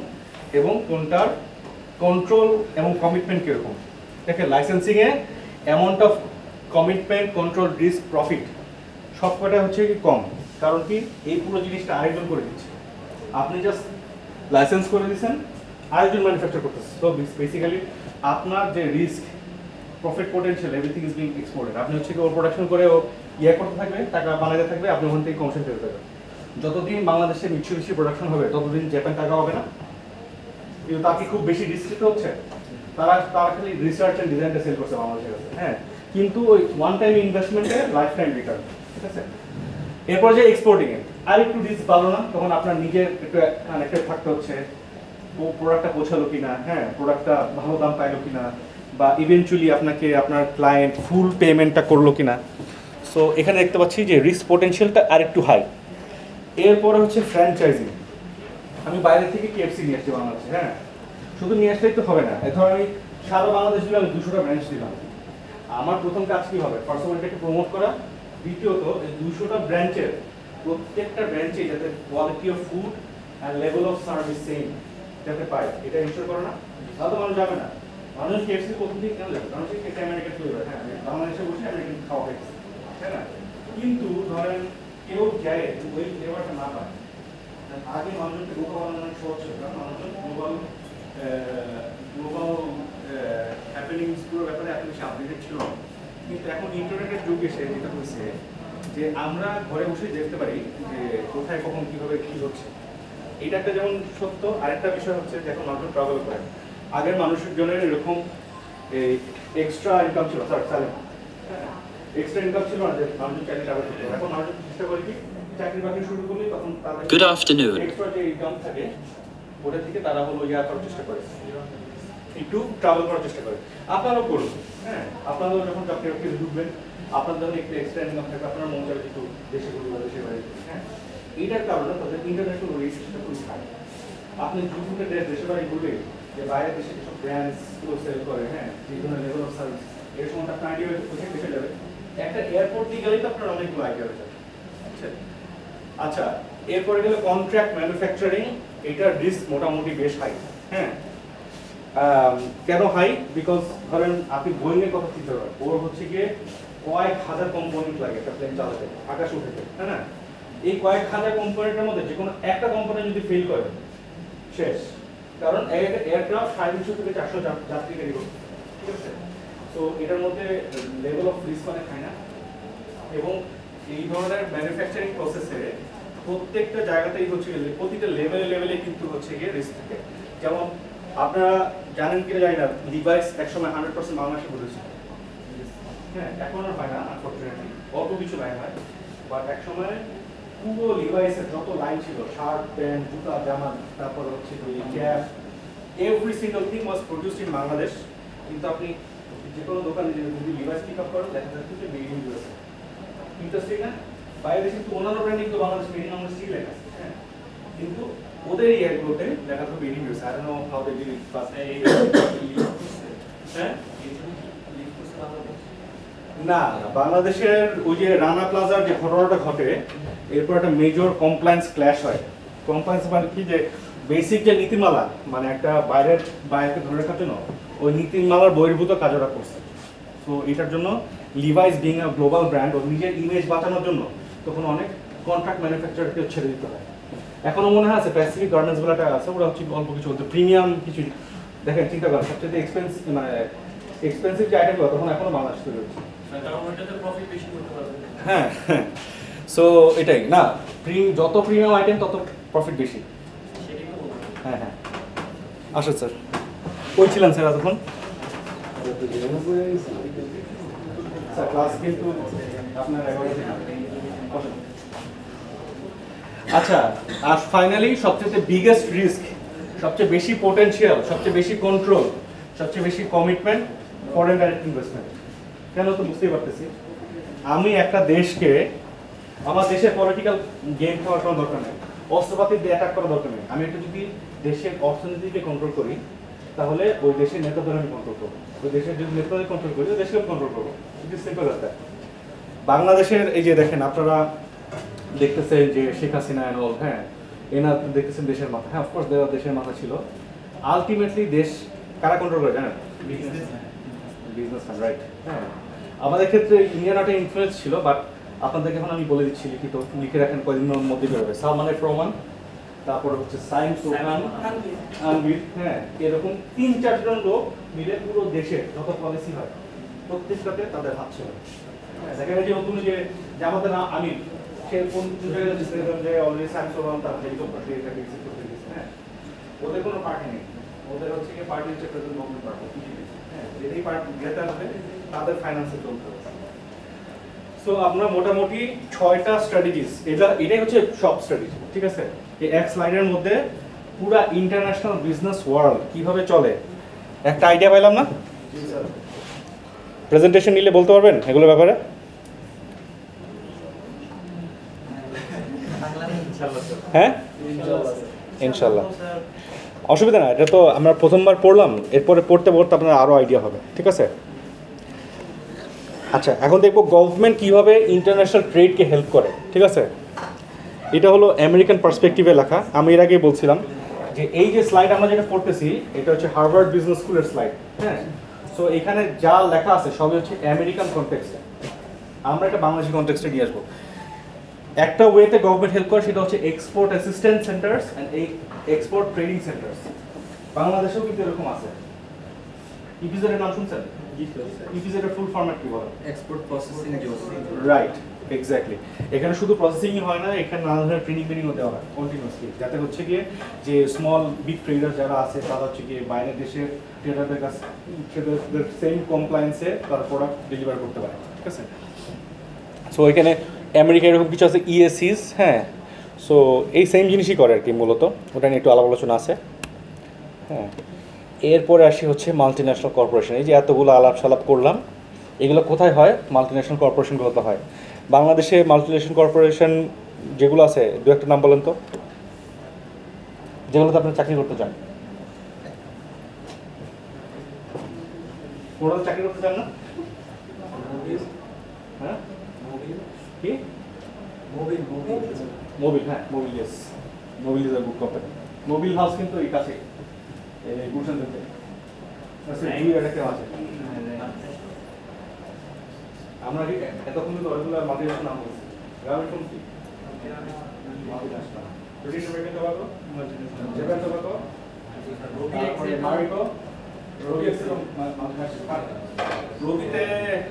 Speaker 3: এবং কোনটার কন্ট্রোল এবং কমিটমেন্ট কিরকম। দেখেন লাইসেন্সিংয়ে amount of commitment, control, risk, profit সবকটা হচ্ছে কি কম, কারণ কি এই পুরো জিনিসটা আরেকজন করে দিচ্ছে, আপনি জাস্ট লাইসেন্স করে দিচ্ছেন, আরেকজন ম্যানুফ্যাকচার করতেছে। সো বেসিক্যালি আপনার যে risk, profit potential, everything is being exported. আপনি হচ্ছে কি ওর প্রোডাকশন করে ও করতে থাকবে, টাকা বানাতে থাকবে, আপনি ওখান থেকে কমিশন পেতে থাকবেন। যতদিন বাংলাদেশে মিৎসুবিশি প্রোডাকশন হবে ততদিন জাপান টাকা হবে না, কিন্তু তাকে খুব বেশি রিস্ক নিতে হচ্ছে। তারা খালি রিসার্চ এন্ড ডিজাইনটা সেল করছে বাংলাদেশের কাছে, হ্যাঁ, কিন্তু ওই ওয়ান টাইম ইনভেস্টমেন্টে লাইফ টাইম রিটার্ন, ঠিক আছে? এরপর যে এক্সপোর্টিং এ আর একটু রিস্ক ভালো না, তখন আপনার নিজের একটু কানেক্টেড থাকতে হচ্ছে, ও প্রোডাক্টটা পৌঁছালো কিনা, হ্যাঁ, প্রোডাক্টটা ভালো দাম পাইলো কিনা, বা ইভেনচুয়ালি আপনাকে আপনার ক্লায়েন্ট ফুল পেমেন্টটা করলো কিনা। সো এখানে দেখতে পাচ্ছি যে রিস্ক পোটেনশিয়ালটা আর একটু হাই। এরপরে হচ্ছে ফ্র্যাঞ্চাইজিং। আমি বাইরে থেকে কেএফসি নিয়ে আসছি বাংলাদেশে, হ্যাঁ, শুধু নিয়ে আসলেই তো হবে না। এখন আমি সারা বাংলাদেশ জুড়ে আমি 200টা ব্রাঞ্চ দিলাম, আমার প্রথম কাজ কি হবে? পার্সোনালিটিকে প্রমোট করা। দ্বিতীয়ত এই 200টা ব্রাঞ্চের প্রত্যেকটা ব্রাঞ্চে যাতে quality of food and level of service same যাতে পায়, এটা ইনশিওর করে না, তাহলে মানুষ যাবে না। মানুষ কেএফসি প্রথম দিন কেন যাবে? কারণ সে আমেরিকান ফ্লেভার, হ্যাঁ, বাংলাদেশে বসে আমেরিকান খাওয়া হয়েছে, তাই না? কিন্তু ধরেন কেউ যায় ওই ফ্লেভারটা না পায়, আগে মানুষকে বোকা বানানো অনেক সহজ ছিল, কারণ মানুষজন গ্লোবাল হ্যাপেনিংসগুলোর ব্যাপারে এত বেশি আপডেটেড ছিল না। কিন্তু এখন ইন্টারনেটের যুগ এসে যেটা হয়েছে যে আমরা ঘরে বসে দেখতে পারি যে কোথায় কখন কীভাবে কী হচ্ছে, এটা একটা যেমন সত্য। আরেকটা বিষয় হচ্ছে যে এখন মানুষ ট্রাভেল করেন, আগের মানুষের জন্য এরকম এই এক্সট্রা ইনকাম ছিল, এক্সট্রা ইনকাম ছিল না যে মানুষ চাকরি ট্রাভেল করতে হবে। এখন মানুষ চেষ্টা করে কি চাকরি বাকরি শুরু করলে তখন তাদের
Speaker 5: Good afternoon.
Speaker 3: এক্সট্রা যে ইনকাম থাকে ওটা থেকে তারা হলো করার চেষ্টা করে, একটু ট্রাভেল করার চেষ্টা করে। আপনারাও করুন, হ্যাঁ, আপনারাও যখন চাকরি বাকরি ঢুকবেন আপনার যখন একটু এক্সট্রা ইনকাম থাকবে, আপনার মন চাইবে একটু দেশে ঘুরবে বা দেশের বাইরে, হ্যাঁ, এইটার কারণে তাদের ইন্টারন্যাশনাল রিলেশনটা খুবই হাই। আপনি দুপুরে দেশের বাড়ি ঘুরবে যে বাইরের দেশে যেসব ব্র্যান্ডসগুলো সেল করে, হ্যাঁ, যে ধরনের লেভেল অফ সার্ভিস, এর সময় আপনার আইডিয়া কোথায় বেশি যাবে। একটা এয়ারপোর্ট দিয়ে গেলেই তো আপনার অনেকগুলো আইডিয়া হয়ে যাবে। আচ্ছা, এরপরে গেলে কন্ট্রাক্ট ম্যানুফ্যাকচারিং, এটার রিস্ক মোটামুটি বেশ হাই। হ্যাঁ, কেন হাই? বিকজ ধরেন আপনি বোয়িংয়ের কথা চিন্তা করেন, ওর হচ্ছে গিয়ে কয়েক হাজার কম্পোনেন্ট লাগে একটা প্লেন চালাতে, আকাশে উঠেতে, হ্যাঁ না? এই কয়েক হাজার কম্পোনেন্টের মধ্যে যে কোনো একটা কম্পোনেন্ট যদি ফেল করে শেষ, কারণ এয়ারক্রাফট 350 থেকে 400 যাত্রী ক্যারি করবে, ঠিক আছে? সো এটার মধ্যে লেভেল অফ রিস্ক অনেক হাই না, এবং এই ধরনের ম্যানুফ্যাকচারিং প্রসেসে প্রত্যেকটা জায়গাতেই হচ্ছে প্রতিটা লেভেলে কিন্তু হচ্ছে গিয়ে রিস্ক থাকে। যেমন আপনারা জানেন কিনা জানি না, লিভাইস একসময় 100% বাংলাদেশে ঘুরেছিল, হ্যাঁ, এখন আর হয় না আনফরচুনেটলি, অত কিছু লাইন হয়, বাট একসময় পুরো লিভাইসের যত লাইন ছিল, শার্ট, প্যান্ট, জুতা, জামা, তারপর হচ্ছে cap, every single thing was produced in Bangladesh. কিন্তু আপনি যে কোনো দোকানে যদি লিভাইস পিক আপ করেন, দেখা যাচ্ছে যে মেড ইন ইউএসএ। ইন্টারেস্টিং না? বাইরে দেশে কিন্তু অন্যান্য ব্র্যান্ডিং তো বাংলাদেশ মেড ইন বাংলাদেশ লেখা আছে, হ্যাঁ, কিন্তু ওদের এই এগুলোতে লেখা থাকবে made in USA. I don't know how they did it, but হ্যাঁ, না, বাংলাদেশের ওই যে রানা প্লাজার যে ঘটনাটা ঘটে, এরপর একটা মেজর কমপ্লায়েন্স ক্ল্যাশ হয়। কমপ্লায়েন্স মানে কি, যে বেসিক যে নীতিমালা, মানে একটা বাইরেকে ধরে রাখার জন্য ওই নীতিমালার বহির্ভূত কাজ ওরা করছে। সো এটার জন্য Levi's being a global brand, ওর নিজের ইমেজ বাঁচানোর জন্য তখন অনেক কন্ট্রাক্ট ম্যানুফ্যাকচারকে ছেড়ে দিতে হয়। এখনো মনে হয় আছে প্যাসিফিক গার্মেন্টস বলে একটা আছে, ওরা হচ্ছে অল্প কিছু বলতে প্রিমিয়াম কিছু, দেখেন চিন্তা করেন সবচেয়ে এক্সপেন্সিভ, মানে এক্সপেন্সিভ যে আইটেমগুলো তখন এখনো বাংলাদেশ তৈরি হচ্ছে। হ্যাঁ, সো এটাই না, যত প্রিমিয়াম আইটেম তত প্রফিট বেশি। হ্যাঁ হ্যাঁ, আসুন স্যার, কই ছিলেন স্যার এতক্ষণ? স্যার ক্লাস কিন্তু আপনার 11 আচ্ছা, আর ফাইনালি সবচেয়ে বিগেস্ট রিস্ক, সবচেয়ে বেশি পোটেনশিয়াল, সবচেয়ে বেশি কন্ট্রোল, সবচেয়ে বেশি কমিটমেন্ট, ফরেন ডাইরেক্ট ইনভেস্টমেন্ট। কেন তো বুঝতেই পারতেছি, আমি একটা দেশকে, আমার দেশের পলিটিক্যাল গেম খাওয়ার কোনো দরকার নেই, অস্ত্রপাতি দিয়ে অ্যাটাক করার দরকার নেই। আমি একটা যদি দেশের অর্থনীতিকে কন্ট্রোল করি, তাহলে ওই দেশের নেতাদের আমি কন্ট্রোল করবো। ওই দেশের যদি নেতাদের কন্ট্রোল করি, ওই দেশকে কন্ট্রোল করবো। ইট ইজ সিম্পল একটা। বাংলাদেশের এই যে দেখেন, আপনারা দেখতেছেন যে শেখ হাসিনা এন্ড অল, হ্যাঁ, এনার দেখতেছেন দেশের মাথা, হ্যাঁ, অফকোর্স দেশের মাথা ছিল। আলটিমেটলি দেশ কারা কন্ট্রোল করে জানেন? Businessman, right? হ্যাঁ, আমাদের ক্ষেত্রে ইন্ডিয়ান একটা ইনফ্লুয়েন্স ছিল, বাট আপনাদেরকে এখন আমি বলে দিচ্ছি, লিখিত লিখে রাখেন, কয়েকদিনের মধ্যে বেরোবে। সালমানের প্রমাণ, তারপরে হচ্ছে সাইম সোহান, আনবির, হ্যাঁ, এরকম 3-4 জন লোক মিলে পুরো দেশে যত পলিসি হয় প্রত্যেকটাতে তাদের হাত ছিল। দেখা যায় যে নতুন যে আমাদের আমির, সে কোন জায়গায় অলরেডি সাইম সোহান তার হেলিকপ্টার দিয়ে থাকে, হ্যাঁ, ওদের কোনো পার্টি নেই, ওদের হচ্ছে কি পার্টি হচ্ছে প্রেজেন্ট গভর্নমেন্ট পার্টি, হ্যাঁ, যেই পার্টি যেটা হবে তাদের ফাইন্যান্সে চলতে হবে। সো আমরা মোটামুটি 6টা স্ট্র্যাটেজিস, এটাই হচ্ছে সব স্ট্র্যাটেজি, ঠিক আছে? এই এক স্লাইডের মধ্যে পুরো ইন্টারন্যাশনাল বিজনেস ওয়ার্ল্ড কিভাবে চলে একটা আইডিয়া পাইলাম না? প্রেজেন্টেশন নিলে বলতে পারবেন এগুলোর ব্যাপারে? হ্যাঁ, ইনশাল্লাহ, অসুবিধা না। এটা তো আমরা প্রথমবার পড়লাম, এরপরে পড়তে পড়তে আপনার আরও আইডিয়া হবে, ঠিক আছে? আচ্ছা, এখন দেখবো গভর্নমেন্ট কীভাবে ইন্টারন্যাশনাল ট্রেডকে হেল্প করে, ঠিক আছে? এটা হলো আমেরিকান পার্সপেক্টিভে লেখা। আমি এর আগেই বলছিলাম যে এই যে স্লাইড আমরা যেটা পড়তেছি, এটা হচ্ছে হার্ভার্ড বিজনেস স্কুলের স্লাইড, হ্যাঁ। সো এখানে যা লেখা আছে সবই হচ্ছে আমেরিকান কনটেক্সটে, আমরা একটা বাংলাদেশি কনটেক্সটে নিয়ে আসবো। একটা ওয়েতে গভর্নমেন্ট হেল্প করে, সেটা হচ্ছে export assistant centres and export training centres. বাংলাদেশেও কিন্তু এরকম আছে। ইপিজেড এর নাম শুনছেন? ইপিজেড এর ফুল ফরম্যাট কি বলে?
Speaker 5: Export processing zone.
Speaker 3: Right, exactly. এখানে শুধু প্রসেসিংই হয় না, এখানে নানা ধরনের ট্রেনিংও দেওয়া হয় কন্টিনিউয়াসলি, যাতে হচ্ছে গিয়ে যে স্মল বিগ ট্রেডার যারা আছে তারা হচ্ছে গিয়ে বাইরের দেশের ট্রেডারদের কাছে ট্রেডারদের সেম কমপ্লায়েন্সে তারা প্রোডাক্ট ডেলিভার করতে পারে, ঠিক আছে? সো এখানে আমেরিকা এরকম কিছু আছে, ইএসিস, হ্যাঁ। সো এই সেম জিনিসই করে আর কি মূলত, ওটা নিয়ে একটু আলাপ আলোচনা আছে, হ্যাঁ। এরপরে আসি হচ্ছে মাল্টিন্যাশনাল কর্পোরেশন। এই যে এতগুলো আলাপ সালাপ করলাম, এগুলো কোথায় হয়? মাল্টিন্যাশনাল কর্পোরেশনগুলোতে হয়। বাংলাদেশে মাল্টিন্যাশনাল কর্পোরেশন যেগুলো আছে, দু একটা নাম বলেন তো, যেগুলোতে আপনি চাকরি করতে চান। কোনোটা চাকরি করতে চান না? হ্যাঁ কি মোবিল, হ্যাঁ Mobil, yes Mobil is a good company. Mobil house কিন্তু এই কাছে গুলশান থেকে কেউ আছে। আমরা কি এতক্ষণ কিন্তু অনেকগুলো মাল্টিনেশনাল নাম বলছি, গ্রামের কোন কি multinational British American Tobacco, Japan Tobacco, Marico, রবিতে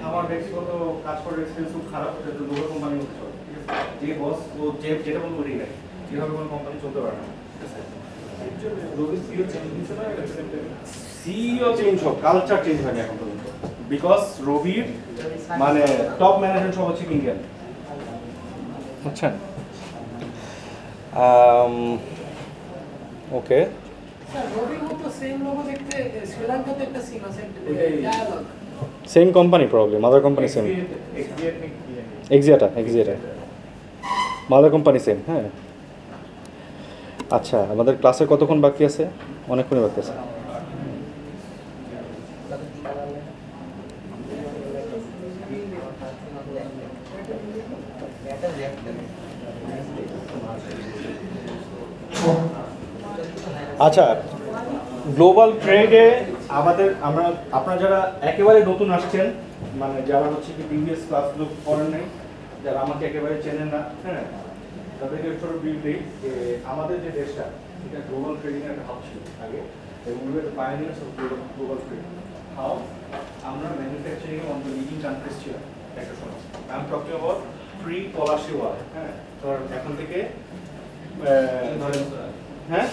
Speaker 3: আমার ব্যক্তিগত কাজ করার এক্সপিরিয়েন্স খুব খারাপ, যেহেতু দুটো কোম্পানি হচ্ছে, ঠিক আছে, যে বস ও যেটা বলবো ওটাই রাখে, যেভাবে কোনো কোম্পানি চলতে পারে না, ঠিক আছে। রবি সিও চেঞ্জ দিচ্ছে না, সিও চেঞ্জ হোক, কালচার চেঞ্জ হয়নি এখন পর্যন্ত, বিকজ রবির মানে টপ ম্যানেজমেন্ট সব হচ্ছে ইন্ডিয়ান, বুঝছেন? ওকে,
Speaker 1: স্যার রবির মতো সেম লোগো দেখতে শ্রীলঙ্কাতে একটা সিম আছে Dialog,
Speaker 3: same company problem, other company same, Axiata mother company same. হ্যাঁ আচ্ছা, আমাদের ক্লাসের কতক্ষণ বাকি আছে? অনেকক্ষণই বাকি আছে। আচ্ছা, গ্লোবাল ট্রেডে আপনারা যারা একেবারে নতুন আসছেন, মানে যারা হচ্ছে কি প্রিভিয়াস ক্লাসগুলো করেন নাই, যারা আমাকে একেবারে চেনেন না, হ্যাঁ, তাদেরকে ছোট ব্রিফ দিই যে আমাদের যে দেশটা এটা গ্লোবাল ট্রেডিং এর একটা হাব ছিল আগে, এবং we were the pioneers of global trade. How আমরা ম্যানুফ্যাকচারিং এ one of the leading countries ছিলাম একটা সময়। I am talking about pre Palashi war, হ্যাঁ, ধর এখন থেকে হ্যাঁ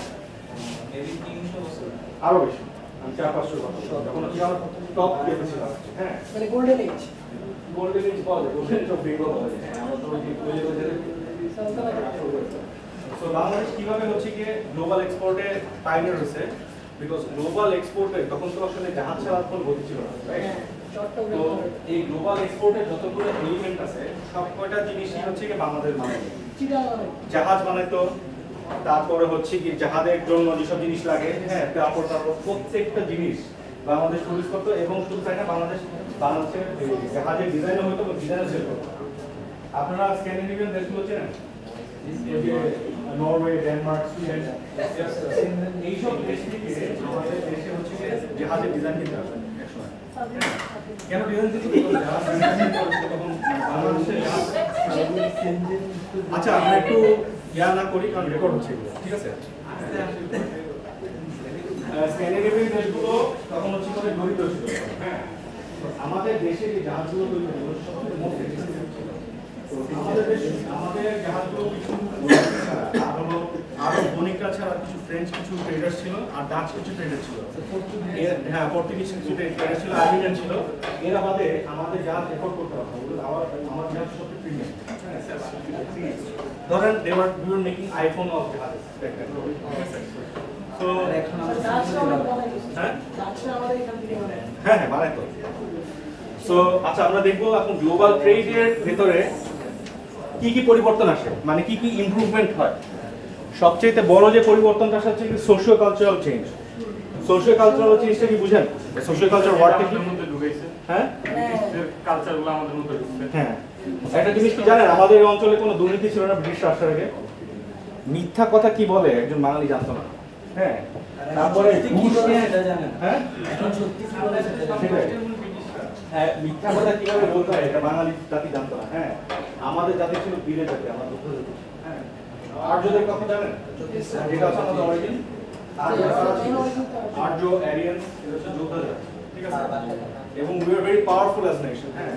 Speaker 3: আরো বেশি, আমি 400-500 কথা যখন হচ্ছে আমার টপ লেভেল ছিল, হ্যাঁ,
Speaker 1: মানে গোল্ডেন এজ
Speaker 3: পাওয়া যায়, গোল্ডেন এজ অফ বেঙ্গল পাওয়া যায়, আমরা তো ওই সো বাংলাদেশ কিভাবে হচ্ছে কি গ্লোবাল এক্সপোর্টে পাইনিয়ার হয়েছে, বিকজ গ্লোবাল এক্সপোর্টে তখন তো আসলে জাহাজ চালার কোনো গতি ছিল না, রাইট? তো এই গ্লোবাল এক্সপোর্টের যতগুলো এলিমেন্ট আছে সব কয়টা জিনিসই হচ্ছে কি বাংলাদেশ বানায়, জাহাজ বানাইতো, তারপরে হচ্ছে কি জাহাজের জন্য যেসব জিনিস লাগে, হ্যাঁ, তারপর প্রত্যেকটা জিনিস বাংলাদেশ প্রডিউস করতো, এবং শুধু তাই না, বাংলাদেশের জাহাজের ডিজাইনও হতো এবং ডিজাইনও সেল করতো। আপনারা স্ক্যান্ডিনেভিয়ান দেশগুলো চেনেন, নরওয়ে, ডেনমার্ক, সুইডেন, এইসব দেশ থেকে আমাদের দেশে হচ্ছে জাহাজের ডিজাইন কিনতে আসে একসময়। কেন ডিজাইন দিতে তখন বাংলাদেশের জাহাজ। আচ্ছা, আমরা একটু ইয়া না করি, কারণ রেকর্ড হচ্ছে এগুলো, ঠিক আছে? স্ক্যান্ডিনেভিয়ান দেশগুলো তখন হচ্ছে করে দরিদ্র ছিল, হ্যাঁ, আমাদের দেশে যে জাহাজগুলো তৈরি হলো সবচেয়ে মোস্ট এক্সপেন্সিভ ছিল। আমাদের জাহাজগুলো কিছু আরো বণিকরা ছাড়া কিছু ফ্রেঞ্চ কিছু ট্রেডার ছিল, আর ডাচ কিছু ট্রেডার ছিল, হ্যাঁ, পর্তুগিজ কিছু ট্রেডার ছিল, আর্মেনিয়ান ছিল। এরা বাদে আমাদের জাহাজ রেকর্ড করতে হবে, আমার জাহাজ সবচেয়ে প্রিমিয়াম। ধরেন we were making iPhone of জাহাজ, তো হ্যাঁ বানাইতো। সো আচ্ছা, আমরা দেখবো এখন গ্লোবাল ট্রেডের ভেতরে কি কি পরিবর্তন আসে, মানে কি কি ইমপ্রুভমেন্ট হয়। সবচেয়ে বড় যে পরিবর্তনটা আসে হচ্ছে socio cultural change. Socio cultural চেঞ্জটা কি বুঝেন? সোশিও কালচার ওয়ার্ডটা কি মধ্যে ঢুকাইছে? হ্যাঁ, কালচারগুলো আমাদের মধ্যে ঢুকছে। হ্যাঁ, একটা জিনিস কি জানেন, আমাদের এই অঞ্চলে কোনো দুর্নীতি ছিল না ব্রিটিশ আসার আগে। মিথ্যা কথা কি বলে একজন বাঙালি জানতো না, হ্যাঁ, তারপরে হ্যাঁ হ্যাঁ, মিথ্যা কথা কিভাবে বলতে হয় এটা বাঙালি জাতি জানতো না, হ্যাঁ, আমাদের জাতি ছিল বীরের জাতি, আমার দুঃখ জাতি, হ্যাঁ। আর্যদের কথা জানেন, যেটা হচ্ছে আমাদের অরিজিন, আর্য অ্যারিয়ান, এটা হচ্ছে যোদ্ধা জাতি, ঠিক আছে, এবং we are very powerful as nation, হ্যাঁ।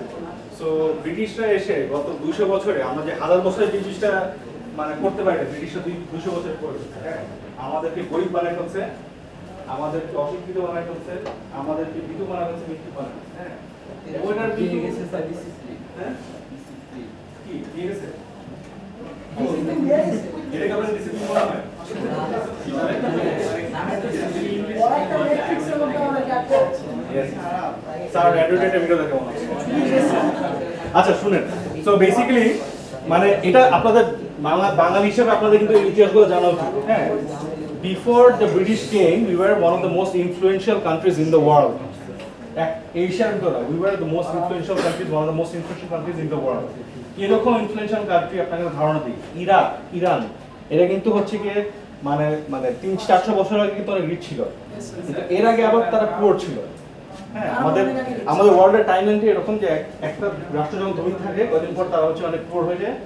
Speaker 3: সো ব্রিটিশরা এসে গত 200 বছরে আমরা যে 1000 বছরের জিনিসটা মানে করতে পারি না, ব্রিটিশরা 200 বছর করে, হ্যাঁ, আমাদেরকে গরিব বানাই ফেলছে, আমাদেরকে অশিক্ষিত বানাই ফেলছে, আমাদেরকে বিধু বানাই ফেলছে, মৃত্যু বানাই ফেলছে, হ্যাঁ। ওইটার কি গেছে স্যার? হ্যাঁ, কি দিয়ে গেছে? এটাকে আমরা ডিসিপ্লিন বলা হয়। স্যার অ্যাডভোকেট ভিডিও দেখে মনে হচ্ছে। আচ্ছা শুনেন, সো বেসিক্যালি মানে এটা আপনাদের বাঙালি হিসেবে আপনাদের কিন্তু ইতিহাসগুলো জানা উচিত, হ্যাঁ। Before the British came, we were one of the most influential countries in the world. এশিয়ার ভিতরে we were the most influential countries, one of the most influential countries in the world. এরকম ইনফ্লুয়েন্সিয়াল কান্ট্রি আপনাকে ধারণা দিই, Iran এরা কিন্তু হচ্ছে গিয়ে মানে 300-400 বছর আগে কিন্তু অনেক রিচ ছিল, কিন্তু এর আগে আবার তারা পুয়ার ছিল। হ্যাঁ, আমাদের ওয়ার্ল্ডের টাইমলাইনটি এরকম যে একটা রাষ্ট্র যখন ধনী থাকে কদিন পর তারা হচ্ছে অনেক পুয়ার হয়ে যায়,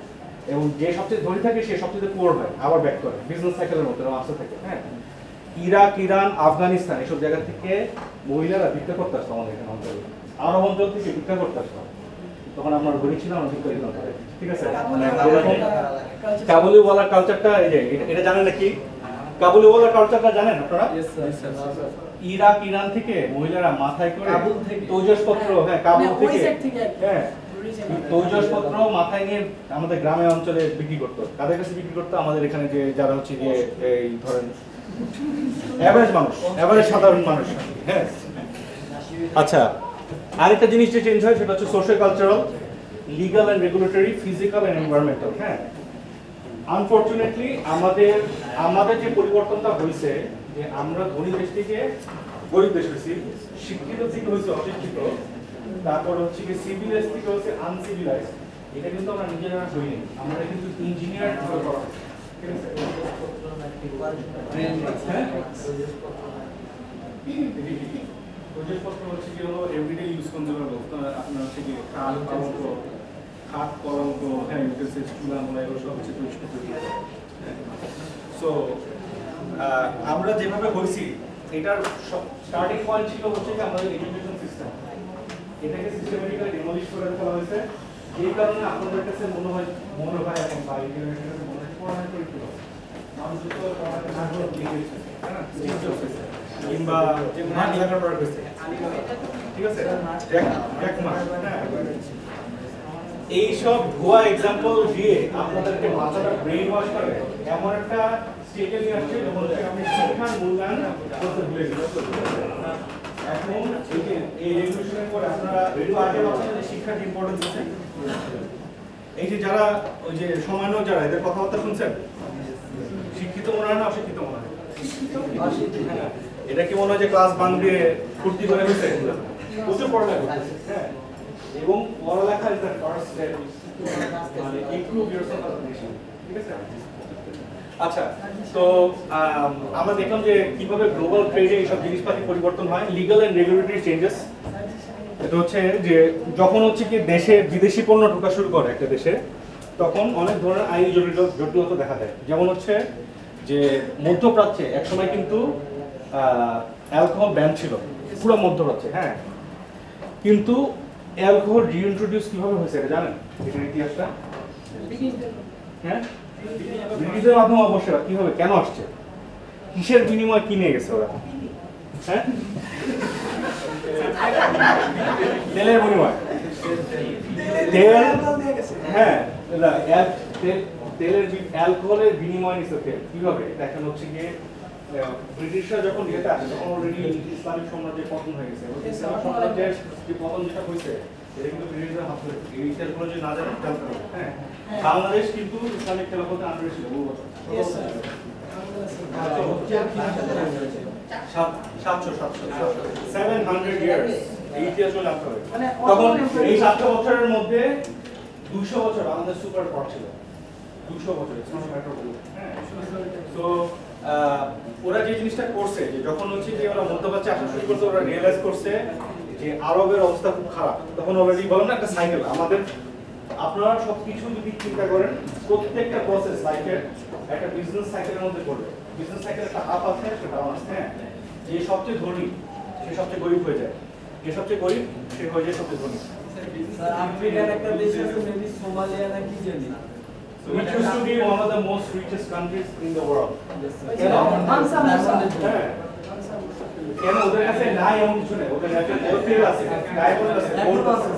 Speaker 3: এবং যে সবচেয়ে ধনী থাকে সে সবচেয়ে পুয়ার হয়, আবার ব্যাক করে বিজনেস সাইকেলের মতো আসতে থাকে। হ্যাঁ, ইরাক, ইরান, আফগানিস্তান এসব জায়গা থেকে মহিলারা ভিক্ষা করতে আসতো আমাদের এখানে অঞ্চলে, আরব অঞ্চল থেকে ভিক্ষা করতে আসতো। তখন আমরা ধনী ছিলাম, আমরা ভিক্ষা দিতাম, ঠিক আছে। কাবুলিওয়ালা কালচারটা, এই যে এটা জানেন নাকি? কাবুলিওয়ালা কালচারটা জানেন আপনারা? ইরাক, ইরান থেকে মহিলারা মাথায় করে তৈজসপত্র, হ্যাঁ কাবুল থেকে, হ্যাঁ তৈজসপত্র মাথায় নিয়ে আমাদের গ্রামে অঞ্চলে বিক্রি করতো। কাদের কাছে বিক্রি করতো? আমাদের এখানে যে যারা হচ্ছে গিয়ে এই ধরেন এভারেজ মানুষ, এভারেজ সাধারণ মানুষ। হ্যাঁ, আচ্ছা, আরেকটা জিনিস যে চেঞ্জ হয় সেটা হচ্ছে social cultural, legal and regulatory, physical and environmental. হ্যাঁ, আনফরচুনেটলি আমাদের যে পরিবর্তনটা হয়েছে যে আমরা ধনী দেশ থেকে গরিব দেশ হয়েছি, শিক্ষিত থেকে হয়েছে অশিক্ষিত, তারপর হচ্ছে কি সিভিলাইজ থেকে হচ্ছে আনসিভিলাইজ। এটা কিন্তু আমরা নিজেরা হইনি, আমরা কিন্তু ইঞ্জিনিয়ার হিসেবে করা হয়েছে, ঠিক আছে। প্রজেক্টপত্র হচ্ছে কি হলো এভরিডে ইউজ কনজিউমাবল, আপনার হচ্ছে কি খাট, কলঙ্ক, হ্যাঁ ইউটেন্সিলস, চুলা, মোলা, এগুলো সব হচ্ছে প্রজেক্টপত্র। সো আমরা যেভাবে হয়েছি এটার স্টার্টিং পয়েন্ট ছিল হচ্ছে কি আমাদের এডুকেশন সিস্টেম, এটাকে সিস্টেমেটিক্যালি ডিমলিশ করে ফেলা হয়েছে। এই কারণে আপনাদের কাছে মনে হয় এখন বা ইন্টারনেটের কাছে মনে হয় পড়াশোনা করে কি হবে, মানুষ যত পড়াশোনা না করে লিখেছে, হ্যাঁ কিংবা মাঠ লেখাপড়া করছে, ঠিক আছে, এক মাস। এইসব ভুয়া এক্সাম্পল দিয়ে আপনাদেরকে মাথাটা ব্রেন ওয়াশ করে এমন একটা স্টেজে নিয়ে আসছে যখন আপনি শিক্ষার মূল্যায়ন করতে ভুলে গেছেন। এখন এই রেগুলেশনের পরে আপনারা একটু আগে ভাবছেন যে শিক্ষার ইম্পর্টেন্স আছে। এই যে যারা ওই যে সমান্য যারা এদের কথাবার্তা শুনছেন, শিক্ষিত মনে হয় না অশিক্ষিত মনে হয়? এটা কি মনে হয় যে ক্লাস বাঙ্ক দিয়ে ফুর্তি করে হয়েছে? প্রচুর পড়ালেখা করছে, হ্যাঁ, এবং পড়ালেখা ইজ দ্য ফার্স্ট স্টেপ মানে improve yourself as a nation, ঠিক আছে। আচ্ছা, তো আমরা দেখলাম যে কিভাবে গ্লোবাল ট্রেডে এইসব জিনিসপাতি পরিবর্তন হয়, লিগ্যাল এন্ড রেগুলেটরি চেঞ্জেস। এটা হচ্ছে যে যখন হচ্ছে কি দেশে বিদেশি পণ্য ঢোকা শুরু করে একটা দেশে, তখন অনেক ধরনের আইনি জটিলতা দেখা দেয়। যেমন হচ্ছে যে মধ্যপ্রাচ্যে একসময় কিন্তু অ্যালকোহল ব্যান ছিল পুরো মধ্যপ্রাচ্যে, হ্যাঁ, কিন্তু অ্যালকোহল রিইন্ট্রোডিউস কিভাবে হয়েছে এটা জানেন? এটার ইতিহাসটা, হ্যাঁ, ব্রিটিশদের মাধ্যমে অবশ্যই। কিভাবে, কেন আসছে, কিসের বিনিময়ে কিনে গেছে ওরা? হ্যাঁ, তেলের বিনিময়ে, তেল, হ্যাঁ, তেলের অ্যালকোহলের বিনিময়ে নিচ্ছে তেল। কিভাবে দেখেন হচ্ছে গিয়ে ব্রিটিশরা যখন ইয়েতে আসে তখন অলরেডি ইসলামিক সাম্রাজ্যের পতন হয়ে গেছে। ইসলামিক সাম্রাজ্যের যে পতন যেটা হয়েছে এটা কিন্তু ব্রিটিশরা হাত ধরে, এই ইতিহাসগুলো যে না জানেন জানতে হবে। হ্যাঁ, বাংলাদেশ কিন্তু ইসলামিক খেলাফতের আন্ডারে ছিল বহু বছর, 700 ইয়ার্স এই ইতিহাসগুলো জানতে হবে। তখন এই 700 বছরের মধ্যে 200 বছর আমাদের সুপার পাওয়ার ছিল, 200 বছর। তো ওরা যে জিনিসটা করছে যে যখন হচ্ছে যে ওরা মধ্যপ্রাচ্যে আসা শুরু করছে, ওরা রিয়েলাইজ করছে যে আরবের অবস্থা খুব খারাপ। তখন অলরেডি বলেন না একটা সাইকেল, আমাদের আপনারা সবকিছু যদি চিন্তা করেন প্রত্যেকটা প্রসেস লাইফের একটা বিজনেস সাইকেলের মধ্যে পড়বে। বিজনেস সাইকেল একটা আপ আছে, একটা ডাউন আছে। হ্যাঁ, যে সবচেয়ে ধনী সে সবচেয়ে গরিব হয়ে যায়, যে সবচেয়ে গরিব সে হয়ে যায় সবচেয়ে ধনী।
Speaker 1: আফ্রিকার একটা দেশ আছে মেবি সোমালিয়া নাকি জানি,
Speaker 3: which used to be one of the most richest countries in the world. কেন ওদের কাছে নাই এমন কিছু নেই, ওদের কাছে তেল আছে, ডায়মন্ড আছে, গোল্ড আছে।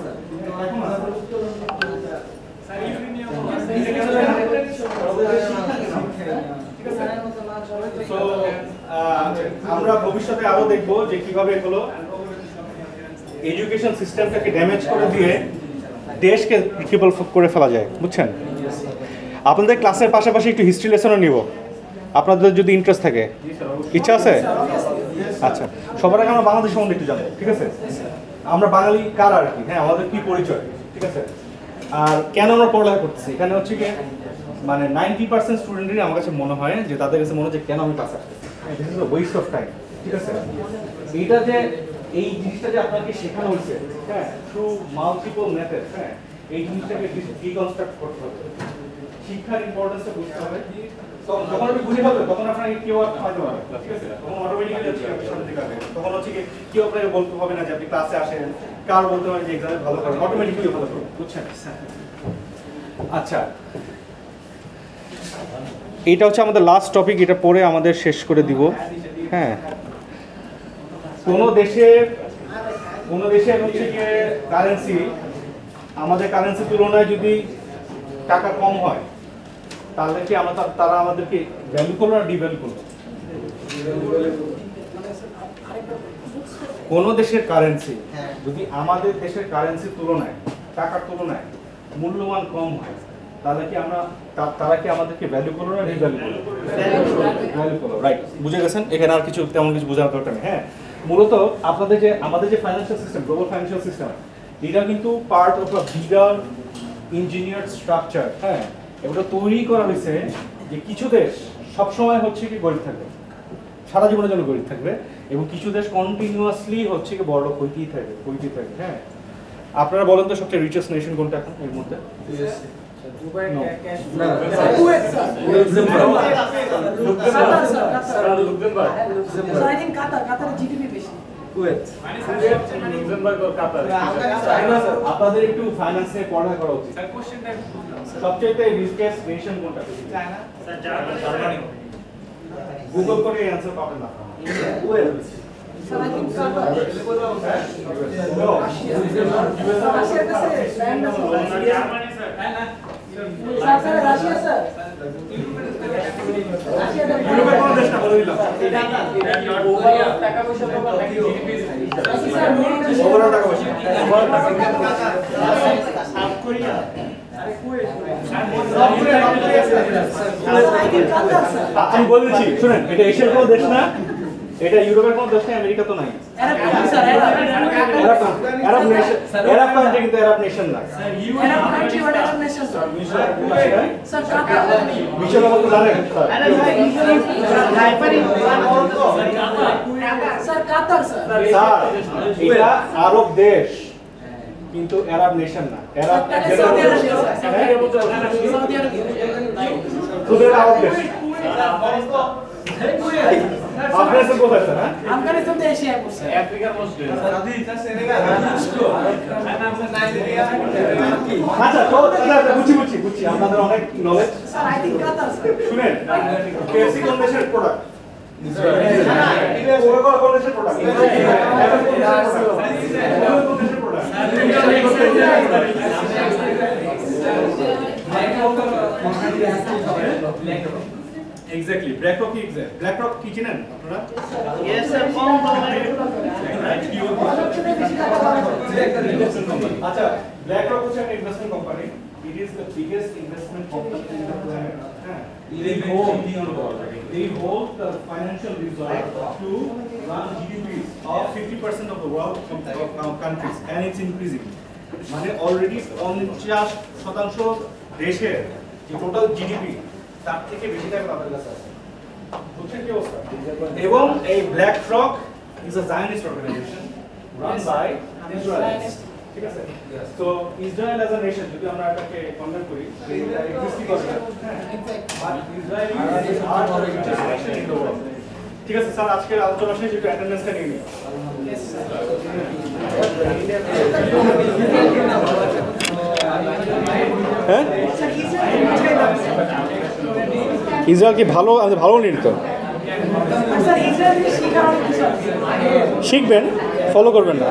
Speaker 3: আমরা ভবিষ্যতে আরো দেখবো যে কিভাবে হলো এডুকেশন সিস্টেমটাকে ড্যামেজ করে দিয়ে দেশকে ক্রিপল করে ফেলা যায়, বুঝছেন? আপনাদের ক্লাসের পাশাপাশি একটু হিস্ট্রি লেসনও নিব, আপনাদের যদি ইন্টারেস্ট থাকে। ইচ্ছা আছে? আচ্ছা, সবার আগে আমরা বাংলাদেশ সম্বন্ধে একটু জানবো, ঠিক আছে? আমরা বাঙালি কার আর কি, হ্যাঁ আমাদের কি পরিচয়, ঠিক আছে। আর কেন আমরা পড়ালেখা করতেছি এখানে হচ্ছে কি মানে 90% স্টুডেন্টেরই আমার কাছে মনে হয় যে তাদের কাছে মনে হয় যে কেন আমি ক্লাস আসতেছি, this is a West of time, ঠিক আছে। এইটা যে এই জিনিসটা যে আপনাকে শেখানো হয়েছে, হ্যাঁ থ্রু মাল্টিপল মেথড, হ্যাঁ এই জিনিসটাকে ডিকনস্ট্রাক্ট করতে হবে, শিক্ষার ইম্পর্টেন্সটা বুঝতে হবে। যখন আপনি বুঝে পাবেন তখন আপনাকে কেউ আর খাওয়াতে পারবে, ঠিক আছে। তখন অটোমেটিক্যালি হচ্ছে আপনি সামনে দিকে আসবেন। তখন হচ্ছে কি কেউ আপনাকে বলতে হবে না যে আপনি ক্লাসে আসেন, কার বলতে হবে যে এক্সামে ভালো করেন, অটোমেটিক্যালি ভালো করবেন, বুঝছেন। আচ্ছা, এটা হচ্ছে আমাদের লাস্ট টপিক, এটা পরে আমাদের শেষ করে দিব। হ্যাঁ, কোনো দেশের হচ্ছে গিয়ে কারেন্সি আমাদের কারেন্সির তুলনায় যদি টাকা কম হয় তাহলে কি আমরা তারা আমাদেরকে ভ্যালু করলো না ডিভ্যালু করলো? কোনো দেশের কারেন্সি যদি আমাদের দেশের কারেন্সির তুলনায় টাকার তুলনায় মূল্যমান কম হয় তাহলে কি তারা কি আমাদেরকে ভ্যালু করলো না ডিভ্যালু করলো? ভ্যালু করলো, রাইট। বুঝে গেছেন, এখানে আর কিছু তেমন কিছু বোঝার দরকার নেই। হ্যাঁ, মূলত আমাদের যে financial system, global financial system, এটা কিন্তু part of a bigger engineered structure. হ্যাঁ, এটা তৈরি করা হয়েছে যে কিছু দেশ সবসময় হচ্ছে কি গরিব থাকবে, সারা জীবনের জন্য গরিব থাকবে, এবং কিছু দেশ কন্টিনিউয়াসলি হচ্ছে কি বড় হইতেই থাকবে। হ্যাঁ, আপনারা বলেন তো সবচেয়ে রিচেস্ট নেশন কোনটা এখন এর মধ্যে? আপনাদের একটু ফাইন্যান্স নিয়ে পড়ালেখা করা উচিত। সবচেয়ে রিচেস্ট নেশন কোনটা? জার্মানি। গুগল করে অ্যানসার পাবেন না। আমি বলেছি শুনেন, এটা এশিয়ার কোনো দেশ না, এটা ইউরোপের কোনো দেশ না, আমেরিকা তো নাই। আরব কান্ট্রি, কিন্তু আরব নেশন না। মিশর বলতে জানেন স্যার, এটা আরব দেশ কিন্তু আরব নেশন না। আরব আরব দেশ। আফগানিস্তান কোথায় স্যার?
Speaker 1: আফগানিস্তান তো এশিয়ায় পড়ছে।
Speaker 3: আফ্রিকার মোস্ট আচ্ছা তো বুঝছি আপনাদের অনেক knowledge.
Speaker 1: Sir I think Qatar sir.
Speaker 3: শুনেন, কেএফসি কোন দেশের প্রোডাক্ট? ইসরায়েল। কোন দেশের প্রোডাক্ট? এক্স্যাক্টলি, ব্ল্যাকরক কি চিনেন আপনারা?
Speaker 1: ইয়েস স্যার, কম
Speaker 3: আচ্ছা, ব্ল্যাকরক হচ্ছে একটা investment company. It is the biggest investment company in the planet. They hold the financial reserve to run GDPs of 50% of the world countries, and it's increasing. মানে already 50% দেশের যে total GDP তার থেকে বেশি টাকা তাদের কাছে আছে। বুঝছেন কি অবস্থা? এবং এই BlackRock is a Zionist organisation run by Israel. ঠিক আছে, তো ইসরায়েল অ্যাজ আ নেশন যদি আমরা এটাকে কনভার্ট করি, এটা এক্সিস্টই করে না। But Israel is our richest nation in the world. ঠিক আছে স্যার, আজকের আলোচনা শেষ, একটু অ্যাটেন্ডেন্সটা নিয়ে নিন। হ্যাঁ, ইসরায়েল কি ভালো নৃত্য শিখবেন, ফলো করবেন না।